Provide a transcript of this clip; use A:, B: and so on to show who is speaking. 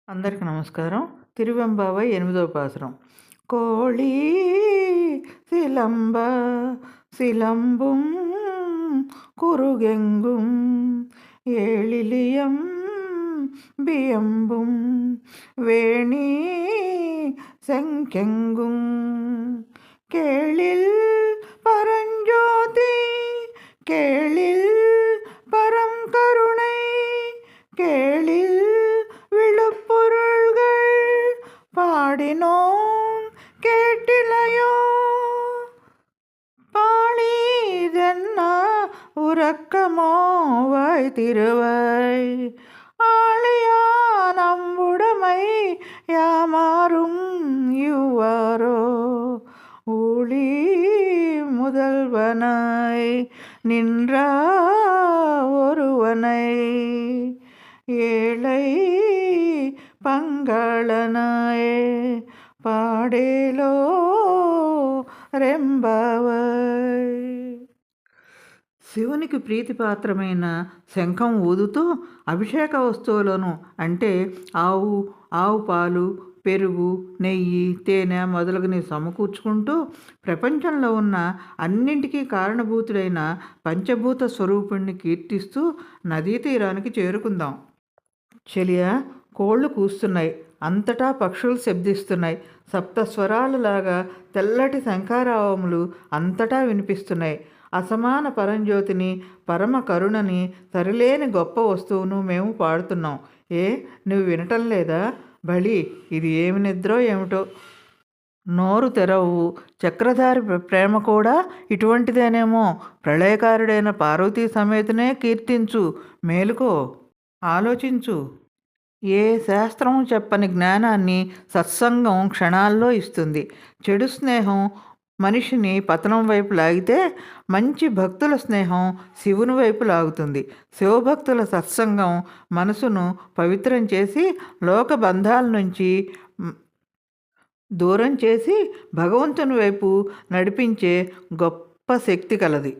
A: అందరికి నమస్కారం. తిరువెంబావై 8వ పాసురం. కోళీ சிலம்ப சிலம்பும் குருகெங்கும் ஏழிலியம் பியம்பும் வேணி செங்கெங்கும் கேளில் பரஞ்சோதி கேளில் பரம் கருணை கேளில் விழுப்பொருள்கள் பாடினோம் கேட்டிலையோ பாழிதென்ன உறக்கமோ வாய் திருவாய் ஆழியா நம்புடமை யாமாறும் இவ்வாரோ ஊழி முதல்வனாய் நின்ற ஒருவனை ஏழை పంగళనాయ పాడేలో రెంబవై. శివునికి ప్రీతిపాత్రమైన శంఖం ఊదుతూ అభిషేక వస్తువులను అంటే ఆవు పాలు, పెరుగు, నెయ్యి, తేనె మొదలగునవి సమకూర్చుకుంటూ ప్రపంచంలో ఉన్న అన్నింటికీ కారణభూతుడైన పంచభూత స్వరూపుణ్ణి కీర్తిస్తూ నదీ తీరానికి చేరుకుందాం. చెలియా, కోళ్ళు కూస్తున్నాయి, అంతటా పక్షులు శబ్దిస్తున్నాయి, సప్తస్వరాలలాగా తెల్లటి శంఖారావములు అంతటా వినిపిస్తున్నాయి. అసమాన పరంజ్యోతిని, పరమ కరుణని, సరిలేని గొప్ప వస్తువును మేము పాడుతున్నాం. నువ్వు వినటం లేదా? బలి, ఇది ఏమి నిద్రో ఏమిటో. నోరు తెరవు. చక్రధారి ప్రేమ కూడా ఇటువంటిదేనేమో. ప్రళయకారుడైన పార్వతీ సమేతనే కీర్తించు. మేలుకో, ఆలోచించు. ఏ శాస్త్రం చెప్పని జ్ఞానాన్ని సత్సంగం క్షణాల్లో ఇస్తుంది. చెడు స్నేహం మనిషిని పతనం వైపు లాగితే మంచి భక్తుల స్నేహం శివుని వైపు లాగుతుంది. శివభక్తుల సత్సంగం మనసును పవిత్రం చేసి లోక బంధాల నుంచి దూరం చేసి భగవంతుని వైపు నడిపించే గొప్ప శక్తి కలది.